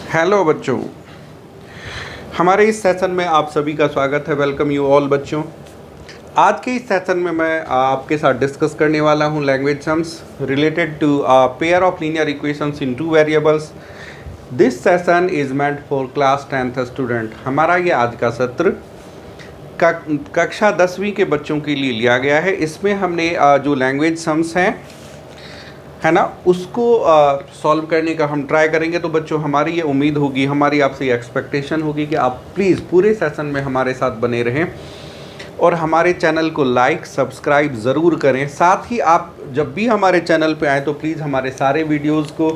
Hello बच्चों, हमारे इस सेशन में आप सभी का स्वागत है। वेलकम यू ऑल बच्चों। आज के इस सेशन में मैं आपके साथ डिस्कस करने वाला हूं language sums related to a pair of linear equations in two variables. This session is meant for class 10th student. हमारा ये आज का सत्र कक्षा 10वीं के बच्चों के लिए लिया गया है। इसमें हमने जो लैंग्वेज सम्स हैं है ना, उसको सॉल्व करने का हम ट्राई करेंगे। तो बच्चों, हमारी ये उम्मीद होगी, हमारी आपसे ये एक्सपेक्टेशन होगी कि आप प्लीज़ पूरे सेशन में हमारे साथ बने रहें और हमारे चैनल को लाइक सब्सक्राइब ज़रूर करें। साथ ही आप जब भी हमारे चैनल पे आएँ तो प्लीज़ हमारे सारे वीडियोज़ को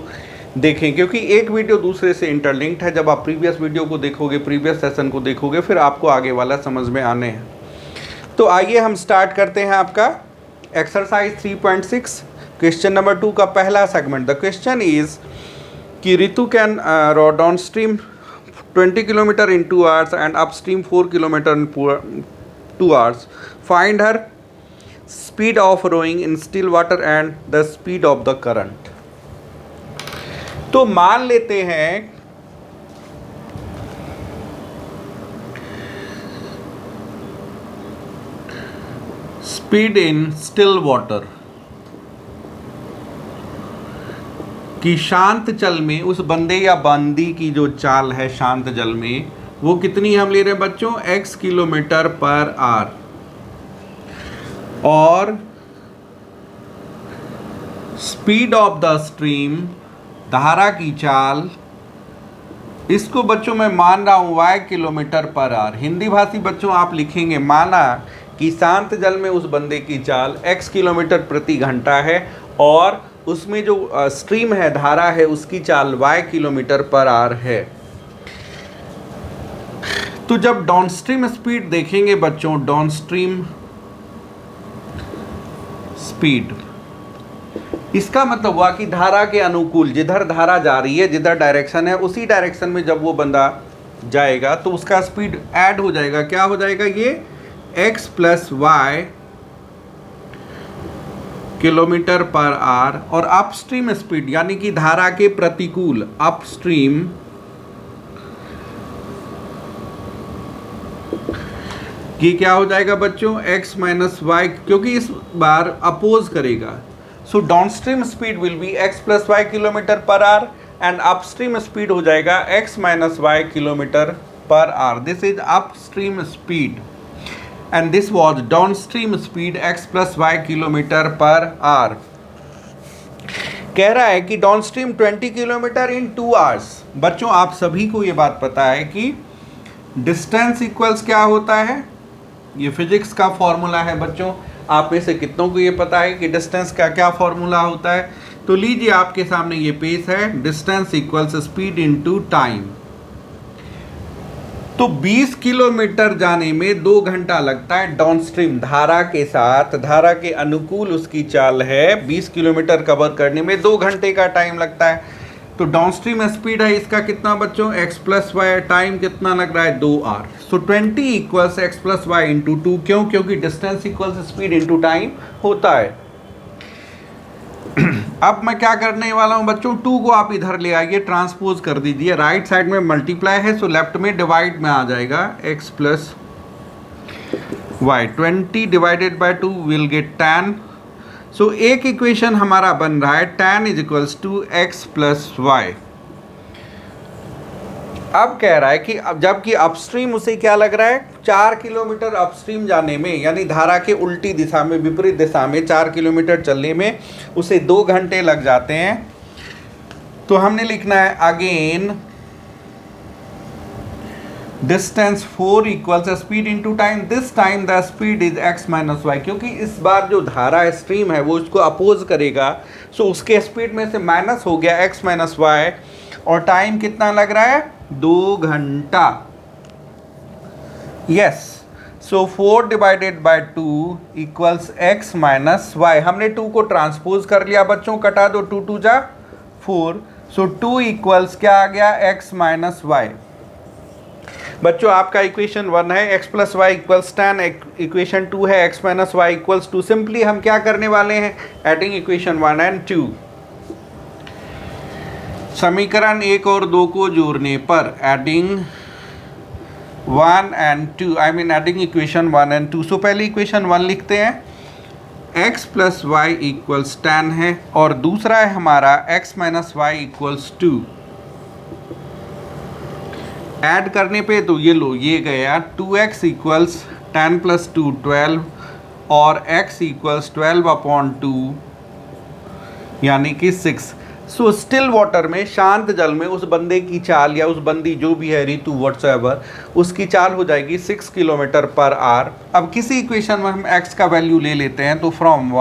देखें, क्योंकि एक वीडियो दूसरे से इंटरलिंक्ड है। जब आप प्रीवियस वीडियो को देखोगे, प्रीवियस सेशन को देखोगे, फिर आपको आगे वाला समझ में आने हैं। तो आइए हम स्टार्ट करते हैं आपका एक्सरसाइज 3.6 क्वेश्चन नंबर 2 का पहला सेगमेंट। द क्वेश्चन इज कि Ritu can row downstream 20 kilometre in 2 hours and upstream 4 kilometre in 2 hours. Find her speed of rowing in still water and the speed of the current. तो मान लेते हैं speed in still water कि शांत जल में उस बंदे या बंदी की जो चाल है शांत जल में, वो कितनी हम ले रहे हैं बच्चों, x किलोमीटर पर आवर। और स्पीड ऑफ द स्ट्रीम, धारा की चाल, इसको बच्चों मैं मान रहा हूं y kilometre per our. Hindi भाषी बच्चों आप लिखेंगे, माना कि शांत जल में उस बंदे की चाल x किलोमीटर प्रति घंटा है और उसमें जो स्ट्रीम है, धारा है, उसकी चाल y किलोमीटर पर आवर है। तो जब डाउनस्ट्रीम स्पीड देखेंगे बच्चों, डाउनस्ट्रीम स्पीड, इसका मतलब हुआ कि धारा के अनुकूल, जिधर धारा जा रही है, जिधर डायरेक्शन है, उसी डायरेक्शन में जब वो बंदा जाएगा तो उसका स्पीड ऐड हो जाएगा। क्या हो जाएगा? ये x plus y kilometre per hour. और अपस्ट्रीम स्पीड यानी कि धारा के प्रतिकूल, अपस्ट्रीम की क्या हो जाएगा बच्चों, x माइनस वाई, क्योंकि इस बार अपोज करेगा। So downstream speed will be x plus y kilometre per hour and upstream speed हो जाएगा x minus y kilometre per hour. This is upstream speed and this was downstream speed x plus y kilometre per hour. कह रहा है कि downstream 20 kilometre in 2 hours। बच्चों आप सभी को ये बात पता है कि डिस्टेंस इक्वल्स क्या होता है, ये फिजिक्स का फॉर्मूला है बच्चों। आप में से कितनों को ये पता है कि डिस्टेंस का क्या फॉर्मूला होता है? तो लीजिए, आपके सामने ये पेज है, distance equals speed into time. तो 20 किलोमीटर जाने में 2 घंटा लगता है डाउनस्ट्रीम, धारा के साथ, धारा के अनुकूल उसकी चाल है। 20 किलोमीटर कवर करने में 2 घंटे का टाइम लगता है। तो डाउनस्ट्रीम स्पीड है इसका कितना बच्चों, x प्लस वाई, टाइम कितना लग रहा है, 2 hour। So 20 equals x plus y into 2। क्यों? क्योंकि distance equals speed into time होता है। अब मैं क्या करने वाला हूं बच्चों, 2 को आप इधर ले आइए, ट्रांसपोज कर दीजिए। राइट साइड में मल्टीप्लाई है, सो लेफ्ट में डिवाइड में आ जाएगा, x plus y. 20 divided by 2 will get 10। So एक इक्वेशन हमारा बन रहा है, tan is equals to x plus y. अब कह रहा है कि अब जबकि अपस्ट्रीम उसे क्या लग रहा है, 4 किलोमीटर अपस्ट्रीम जाने में, यानी धारा के उल्टी दिशा में, विपरीत दिशा में 4 किलोमीटर चलने में उसे 2 घंटे लग जाते हैं। तो हमने लिखना है again distance 4 equals speed into time. This time the speed is x minus y, क्योंकि इस बार जो धारा स्ट्रीम है वो उसको अपोज करेगा। सो उसके स्पीड में से माइनस हो गया x माइनस वाई, और टाइम कितना लग रहा है, 2 घंटा। Yes, so 4 divided by 2 equals x minus y. हमने 2 को ट्रांसपोज कर लिया बच्चों, कटा दो, 2 2 जा 4। सो 2 इक्वल्स क्या आ गया, x माइनस वाई। बच्चों आपका इक्वेशन 1 है, x plus y equals 10, equation 2 है x minus y equals 2। Simply हम क्या करने वाले हैं, एडिंग इक्वेशन 1 एंड 2। समीकरण 1 और 2 को जोड़ने पर adding 1 and 2, I mean adding equation 1 and 2। सो पहले इक्वेशन 1 लिखते हैं, x प्लस वाई इक्वल्स 10 है, और दूसरा है हमारा x minus y equals 2। Add करने पे तो ये लो, ये गया 2x इक्वल्स 10 प्लस 2 12, और x इक्वल्स 12/2 यानी कि 6। सो स्टिल वाटर में, शांत जल में उस बंदे की चाल या उस बंदी जो भी है, ऋतु व्हाट्सएवर, उसकी चाल हो जाएगी 6 किलोमीटर पर आवर। अब किसी इक्वेशन में हम x का वैल्यू ले लेते हैं, तो from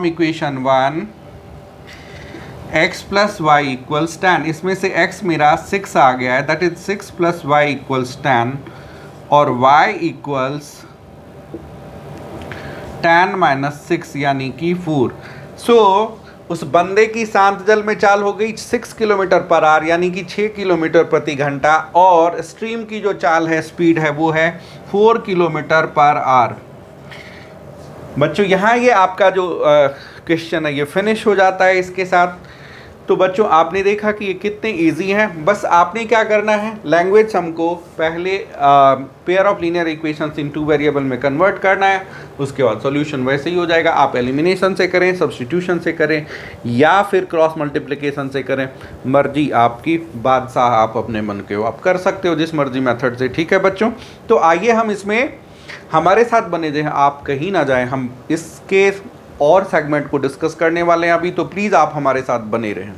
equation 1 x plus y equals 10, इसमें से x मेरा 6 आ गया है, that is 6 plus y equals 10, और y इक्वल्स 10 माइनस 6 यानी कि 4। सो उस बंदे की शांत जल में चाल हो गई 6 किलोमीटर पर आवर यानी कि 6 किलोमीटर प्रति घंटा, और स्ट्रीम की जो चाल है, स्पीड है, वो है 4 किलोमीटर पर आवर। बच्चों यहाँ ये आपका जो क्वेश्चन है ये फिनिश हो जाता है इसके साथ। तो बच्चों आपने देखा कि ये कितने इजी हैं। बस आपने क्या करना है, लैंग्वेज सम को पहले pair of linear equations in 2 variable में कन्वर्ट करना है, उसके बाद सॉल्यूशन वैसे ही हो जाएगा। आप एलिमिनेशन से करें, सब्स्टिट्यूशन से करें, या फिर क्रॉस मल्टीप्लिकेशन से करें, मर्जी आपकी, बादशाह आप अपने मन के हो, आप कर सकते हो जिस मर्जी मेथड से। ठीक है बच्चों, तो आइए हम इसमें हमारे साथ बने रहें, आप कहीं ना जाएं। हम इसके और सेगमेंट को डिस्कस करने वाले हैं अभी, तो प्लीज़ आप हमारे साथ बने रहें।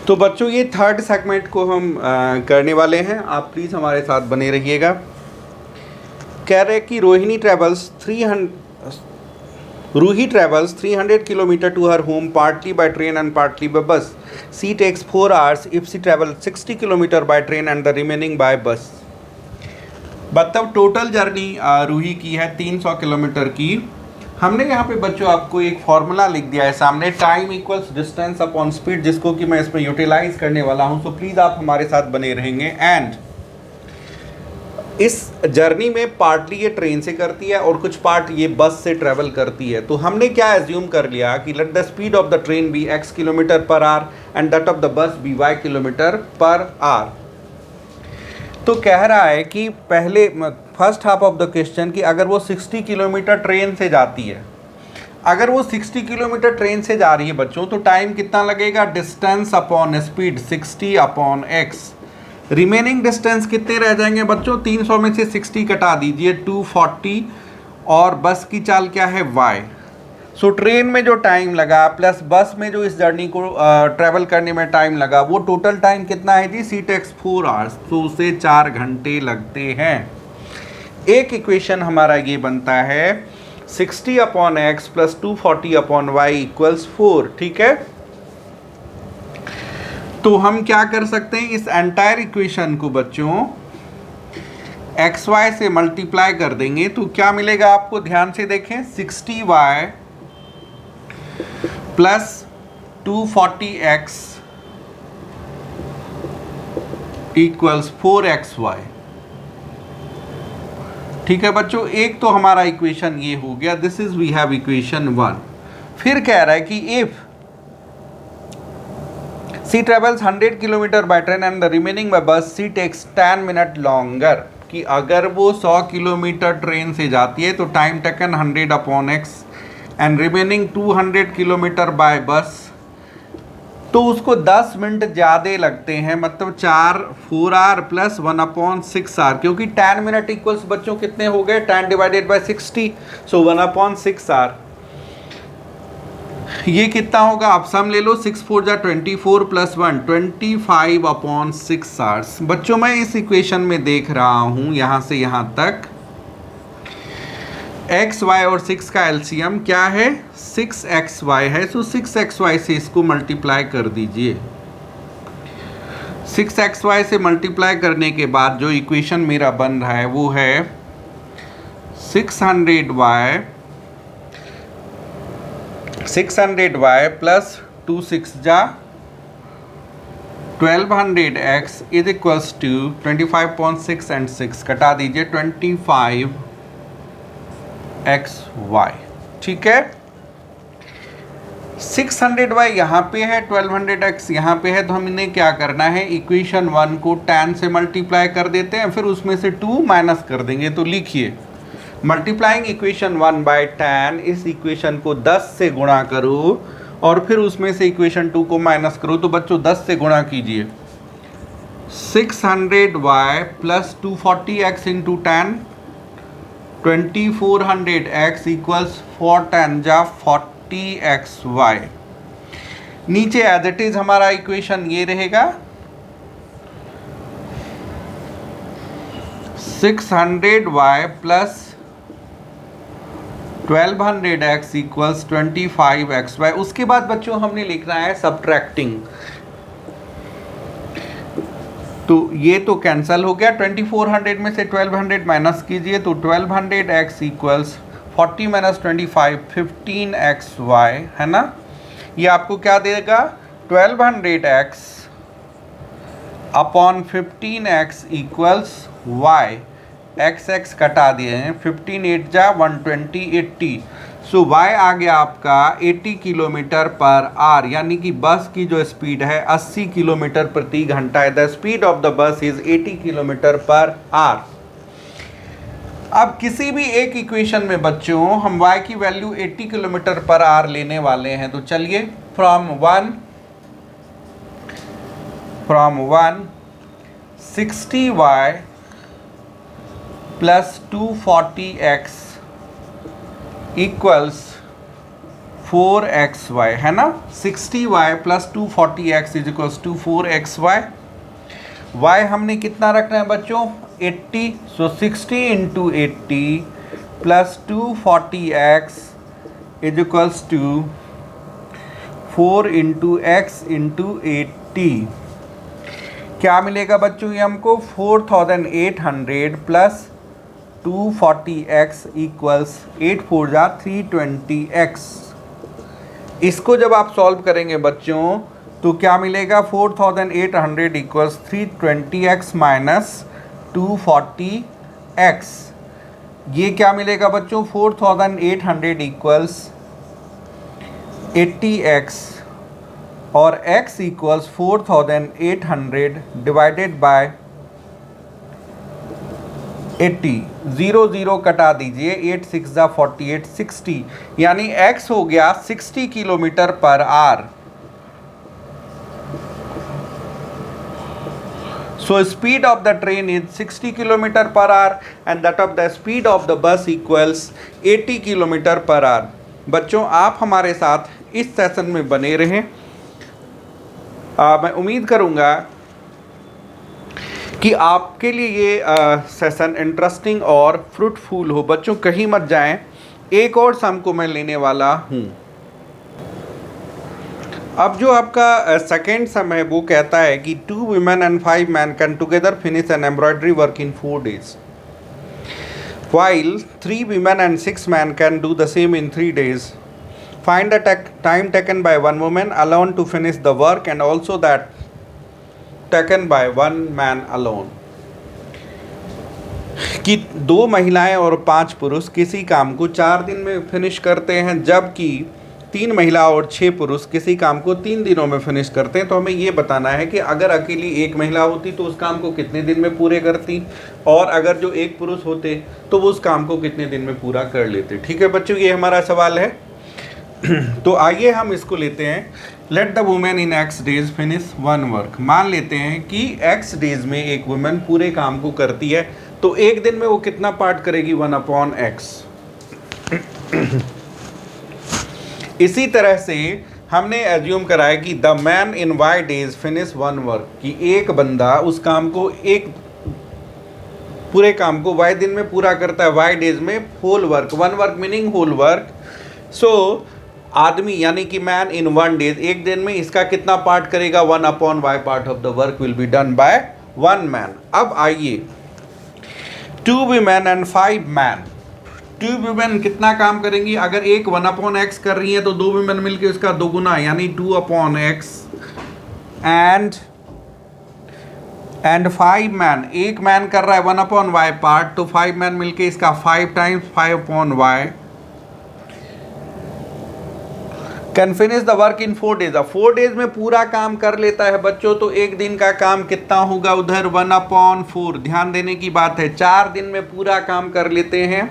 तो बच्चों ये थर्ड सेगमेंट को हम करने वाले हैं, आप प्लीज़ हमारे साथ बने रहिएगा। कह रहे कि Ruhi travels 300 kilometre to her home, partly by train and partly by bus. C takes 4 hours if she travel 60 kilometre by train and the remaining by bus. मतलब टोटल जर्नी रूही की है 300 किलोमीटर की। हमने यहाँ पे बच्चों आपको एक फॉर्मूला लिख दिया है सामने, time equals distance upon speed, जिसको कि मैं इसमें यूटिलाइज करने वाला हूँ। सो प्लीज़ आप हमारे साथ बने रहेंगे। एंड इस जर्नी में पार्टली ये ट्रेन से करती है और कुछ पार्ट ये बस से ट्रेवल करती है। तो हमने क्या एज्यूम कर लिया कि let the speed of the train be x kilometre per hour and that of the bus be y kilometre per hour. तो कह रहा है कि पहले first half of the question कि अगर वो 60 किलोमीटर ट्रेन से जाती है, अगर वो 60 किलोमीटर ट्रेन से जा रही है बच्चों, तो टाइम कितना लगेगा, distance upon speed 60 upon x। Remaining distance कितने रह जाएंगे बच्चों, 300 में से 60 कटा दीजिए, 240, और बस की चाल क्या है y। सो ट्रेन में जो टाइम लगा प्लस बस में जो इस जर्नी को ट्रैवल करने में टाइम लगा, वो टोटल टाइम कितना है जी, सी टेक्स 4 hours, तो उसे 4 घंटे लगते हैं। एक इक्वेशन हमारा ये बनता है 60 upon x plus 240 upon y equals 4। ठीक है, तो हम क्या कर सकते हैं, इस एंटायर इक्वेशन को बच्चों एक्स वाई से मल्टीप्लाई कर देंगे, तो क्या मिलेगा आपको, ध्यान से देखें, 60y plus 240x equals 4xy। ठीक है बच्चों, एक तो हमारा इक्वेशन ये हो गया, this is we have equation 1। फिर कह रहा है कि if C travels 100 kilometre by train and the remaining by bus, C takes 10 minute longer, कि अगर वो 100 किलोमीटर ट्रेन से जाती है तो time taken 100 upon x and remaining 200 kilometre bye बस, तो उसको 10 मिनट ज़्यादा लगते हैं, मतलब 4 hour प्लस 1/6 hour, क्योंकि 10 मिनट इक्वल्स बच्चों कितने हो गए, 10 डिवाइडेड बाय 60, सो 1/6 hour। ये कितना होगा, आप सम ले लो, 6 4 जा 24 प्लस 1 25/6 hours। बच्चों मैं इस इक्वेशन में देख रहा हूँ यहाँ से यहाँ तक एक्स वाई और 6 का एलसीएम क्या है, 6xy है। सो 6xy से इसको मल्टीप्लाई कर दीजिए। 6xy से मल्टीप्लाई करने के बाद जो इक्वेशन मेरा बन रहा है वो है 600y प्लस 2 6 जा 1200x is equals to 25.6 and 6 कटा दीजिए, 25 एक्स वाई। ठीक है, 600y यहाँ पे है, 1200x यहाँ पे है, तो हम इन्हें क्या करना है, इक्वेशन 1 को tan से मल्टीप्लाई कर देते हैं, फिर उसमें से 2 माइनस कर देंगे। तो लिखिए मल्टीप्लाइंग इक्वेशन 1 बाय tan, इस इक्वेशन को 10 से गुणा करो और फिर उसमें से इक्वेशन 2 को माइनस करो। तो बच्चों 10 से गुणा कीजिए, 600y plus 240x into tan, 2400x equals 4 tan जा 40xy। नीचे एज इट इज हमारा इक्वेशन ये रहेगा, 600y plus 1200x equals 25xy। उसके बाद बच्चों हमने लिखना है सब्ट्रैक्टिंग, तो ये तो कैंसिल हो गया, 2400 में से 1200 माइनस कीजिए, तो 1200x इक्वल्स 40 माइनस 25 15xy, है ना। ये आपको क्या देगा, 1200x upon 15x equals y, x कटा दिए हैं, 15 8 जा 120 80। सो y आ गया आपका 80 किलोमीटर पर आवर, यानी कि बस की जो स्पीड है 80 किलोमीटर प्रति घंटा है। द स्पीड ऑफ द बस इज 80 किलोमीटर पर आवर। अब किसी भी एक इक्वेशन में बच्चों हम y की वैल्यू 80 किलोमीटर पर आवर लेने वाले हैं। तो चलिए from 1 60y plus 240x equals 4xy, है ना। 60y plus 240x is equals to 4xy। y हमने कितना रखना है बच्चों, 80। So 60 into 80 plus 240x is equals to 4 into x into 80। क्या मिलेगा बच्चों, ये हमको 4800 प्लस 240x इक्वल्स 8 4 जा 320x। इसको जब आप सॉल्व करेंगे बच्चों तो क्या मिलेगा, 4800 इक्वल्स 320x माइनस 240x। ये क्या मिलेगा बच्चों, 4800 इक्वल्स 80x और x इक्वल्स 4800 डिवाइडेड बाय 80। 0 0 कटा दीजिए, 8 6 जा 48 60, यानी x हो गया 60 kilometre per our. So speed of the train is 60 kilometre per hour and that of the speed of the बस इक्वल्स 80 किलोमीटर पर आवर। बच्चों आप हमारे साथ इस सेशन में बने रहें। मैं उम्मीद करूंगा कि आपके लिए ये सेशन इंटरेस्टिंग और फ्रूटफुल हो। बच्चों कहीं मत जाएं, एक और सम को मैं लेने वाला हूं। अब जो आपका सेकेंड सम है वो कहता है कि 2 women and 5 men can together finish an embroidery work in 4 days, while 3 women and 6 men can do the same in 3 days. Find the time taken by one woman alone to finish the work and also that taken by one man alone. कि 2 महिलाएं और 5 पुरुष किसी काम को 4 दिन में finish करते हैं, जबकि 3 महिला और 6 पुरुष किसी काम को 3 दिनों में फिनिश करते हैं। तो हमें ये बताना है कि अगर अकेली एक महिला होती तो उस काम को कितने दिन में पूरे करती, और अगर जो एक पुरुष होते तो वो उस काम को कितने दिन में पूरा कर लेते। ठीक है बच्चों, ये हमारा सवाल है। तो आइए हम इसको लेते हैं। Let the women in x days finish one work. मान लेते हैं कि x डेज में एक वुमेन पूरे काम को करती है, तो एक दिन में वो कितना पार्ट करेगी, 1/x। इसी तरह से हमने एज्यूम करा है कि the man in y days finish one work, कि एक बंदा उस काम को पूरे काम को y दिन में पूरा करता है, y डेज में whole work. One work meaning whole work. So आदमी यानी कि मैन इन 1 डेज, एक दिन में इसका कितना पार्ट करेगा, 1/y part of the work will be done by 1 man. अब आइए 2 women and 5 men, 2 women कितना काम करेंगी, अगर एक 1/x कर रही है तो 2 women मिलके उसका दोगुना यानी 2/x, एंड एंड 5 मैन, एक मैन कर रहा है 1/y पार्ट, तो 5 मैन मिलके इसका 5 times 5/y can finish the work in 4 days. अब 4 डेज में पूरा काम कर लेता है बच्चों, तो एक दिन का काम कितना होगा उधर 1/4। ध्यान देने की बात है, 4 दिन में पूरा काम कर लेते हैं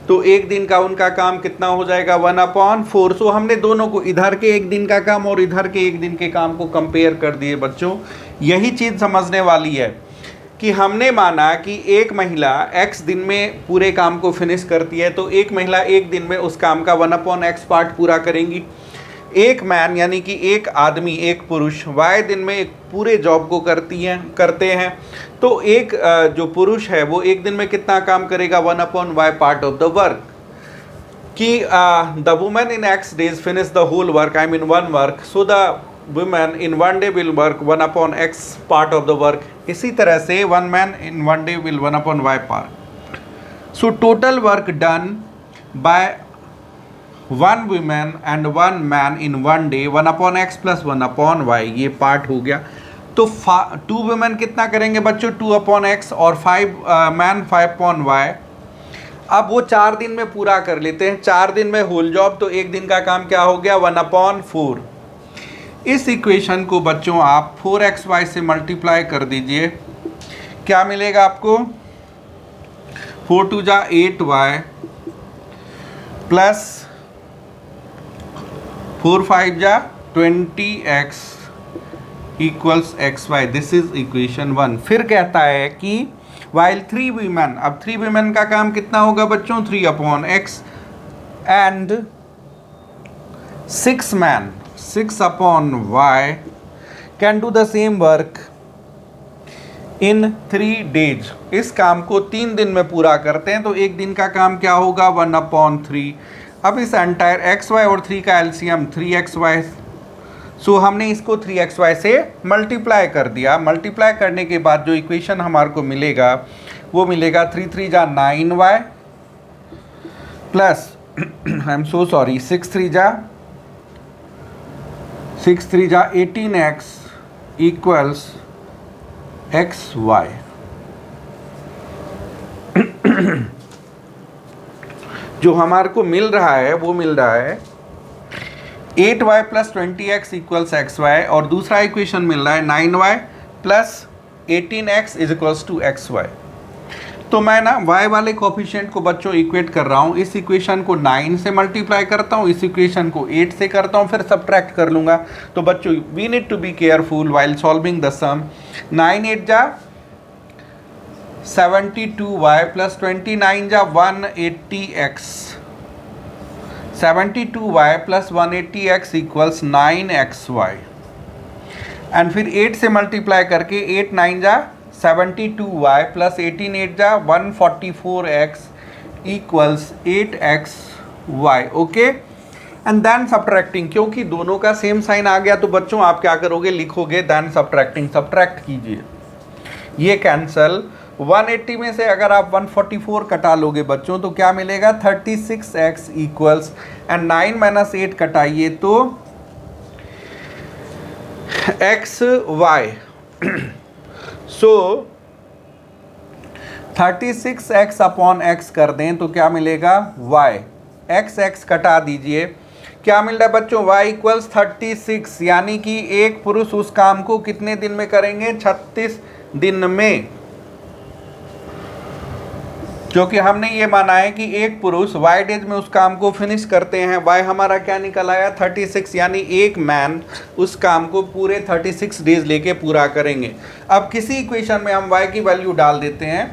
तो एक दिन का उनका काम कितना हो जाएगा 1/4। सो हमने दोनों को, इधर के एक दिन का काम और इधर के एक दिन के काम को कंपेयर कर दिए बच्चों। यही चीज़ समझने वाली है कि हमने माना कि एक महिला x दिन में पूरे काम को फिनिश करती है, तो एक महिला एक दिन में उस काम का 1/x पार्ट पूरा करेंगी। एक मैन यानी कि एक आदमी, एक पुरुष y दिन में एक पूरे जॉब को करते हैं, तो एक जो पुरुष है वो एक दिन में कितना काम करेगा 1/y part of the work. कि the women in x days finish the whole work, I mean one work, so the women in 1 day will work 1/x part of the work। इसी तरह से 1 man in 1 day will 1/y part। So total work done by 1 woman and 1 man in 1 day 1/x plus 1/y, ये part हो गया। तो 2 women कितना करेंगे बच्चों 2/x और 5 man 5/y। अब वो 4 दिन में पूरा कर लेते हैं, 4 दिन में होल जॉब, तो एक दिन का काम क्या हो गया 1/4। इस इक्वेशन को बच्चों आप 4xy से मल्टीप्लाई कर दीजिए, क्या मिलेगा आपको 4 2 जा 8y प्लस 4 5 जा 20x equals xy। This is equation 1। फिर कहता है कि वाइल 3 वीमेन, अब 3 वीमेन का काम कितना होगा बच्चों 3/x and 6 man 6/y can do the same work in 3 days. इस काम को 3 दिन में पूरा करते हैं, तो एक दिन का काम क्या होगा 1/3। अब इस एंटायर xy और 3 का एलसीएम 3xy, सो हमने इसको 3xy से मल्टीप्लाई कर दिया। मल्टीप्लाई करने के बाद जो इक्वेशन हमारे को मिलेगा वो मिलेगा 3 3 जा 9y plus I am so sorry 6 3 जा 18x इक्वल्स xy। जो हमारे को मिल रहा है वो मिल रहा है 8y plus 20x equals xy, और दूसरा इक्वेशन मिल रहा है 9y plus 18x is equals to xy। तो मैं ना y वाले कोफिशिएंट को बच्चों इक्वेट कर रहा हूँ। इस इक्वेशन को 9 से मल्टीप्लाई करता हूँ, इस इक्वेशन को 8 से करता हूँ, फिर सब्ट्रैक्ट कर लूँगा। तो बच्चों we need to be careful while solving the sum. 9 8 जा 72y प्लस 29 जा 180x, 72y plus 180x equals 9xy। And फिर 8 से मल्टीप्लाई करके 8 9 जा 72y प्लस 18 8 जा 144x equals 8xy। Okay, and then subtracting, क्योंकि दोनों का सेम साइन आ गया तो बच्चों आप क्या करोगे लिखोगे देन सब्ट्रैक्टिंग। सब्ट्रैक्ट कीजिए, ये कैंसल। 180 में से अगर आप 144 कटा लोगे बच्चों तो क्या मिलेगा 36x इक्वल्स, एंड 9 माइनस 8 कटाइए तो xy। सो 36x अपॉन x कर दें तो क्या मिलेगा y। x कटा दीजिए, क्या मिल रहा है बच्चों y इक्वल्स 36, यानी कि एक पुरुष उस काम को कितने दिन में करेंगे 36 दिन में। क्योंकि हमने ये माना है कि एक पुरुष y डेज में उस काम को फिनिश करते हैं। y हमारा क्या निकल आया 36, यानी एक मैन उस काम को पूरे 36 डेज लेके पूरा करेंगे। अब किसी इक्वेशन में हम y की वैल्यू डाल देते हैं।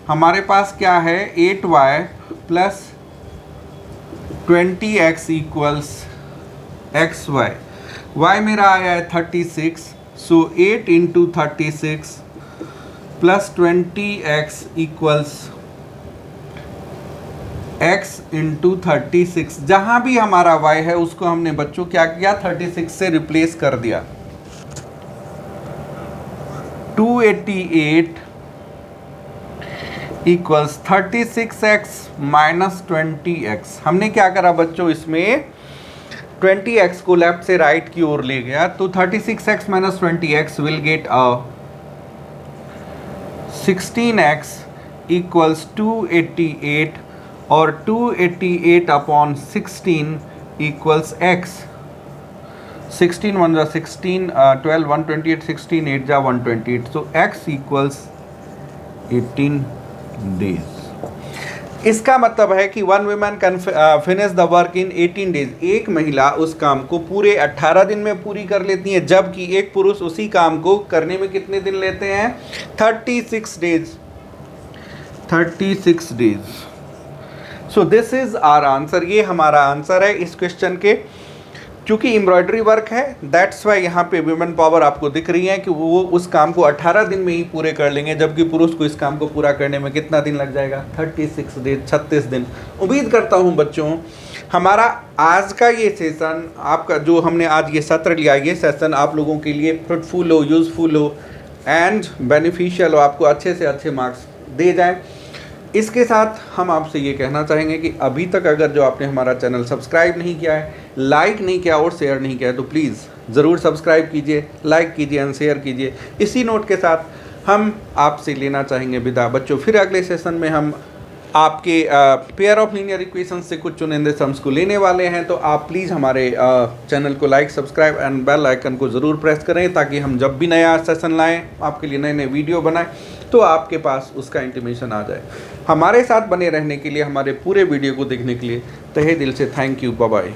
हमारे पास क्या है 8y plus 20x equals xy। y मेरा आया है 36, सो 8 into 36 plus 20x equals x into 36। जहाँ भी हमारा y है उसको हमने बच्चों क्या किया 36 से रिप्लेस कर दिया। 288 इक्वल्स 36x माइनस 20x। हमने क्या करा बच्चों, इसमें 20x को लेफ्ट से राइट की ओर ले गया, तो 36x minus 20x will get 16x equals 288 और 288 अपॉन 16 इक्वल्स x। 16 1 जा 16, 12 128, 16 8 जा 128, सो x इक्वल्स 18 डेज। इसका मतलब है कि one women can finish the work in 18 days. एक महिला उस काम को पूरे 18 दिन में पूरी कर लेती है, जबकि एक पुरुष उसी काम को करने में कितने दिन लेते हैं? 36 days. 36 days. So this is our answer. ये हमारा आंसर है इस क्वेश्चन के। क्योंकि एम्ब्रॉयडरी वर्क है, दैट्स वाई यहाँ पे वुमेन पावर आपको दिख रही है कि वो उस काम को 18 दिन में ही पूरे कर लेंगे, जबकि पुरुष को इस काम को पूरा करने में कितना दिन लग जाएगा? 36 दिन, 36 दिन। उम्मीद करता हूँ बच्चों हमारा आज का ये सेशन, आपका जो हमने आज ये सत्र लिया, ये सेशन आप लोगों के लिए फ्रूटफुल हो, यूज़फुल हो एंड बेनिफिशियल हो, आपको अच्छे से अच्छे मार्क्स दे जाएँ। इसके साथ हम आपसे ये कहना चाहेंगे कि अभी तक अगर जो आपने हमारा चैनल सब्सक्राइब नहीं किया है, लाइक नहीं किया और शेयर नहीं किया है, तो प्लीज़ ज़रूर सब्सक्राइब कीजिए, लाइक कीजिए एंड शेयर कीजिए। इसी नोट के साथ हम आपसे लेना चाहेंगे विदा बच्चों। फिर अगले सेशन में हम आपके पेयर ऑफ लीनियर इक्वेशंस से कुछ चुनिंदे सम्स को लेने वाले हैं, तो आप प्लीज़ हमारे चैनल को like, subscribe and bell icon को ज़रूर प्रेस करें, ताकि हम जब भी नया सेशन लाएं, आपके लिए नए नए वीडियो बनाएं, तो आपके पास उसका इंटीमेशन आ जाए। हमारे साथ बने रहने के लिए, हमारे पूरे वीडियो को देखने के लिए तहे दिल से थैंक यू। Bye bye.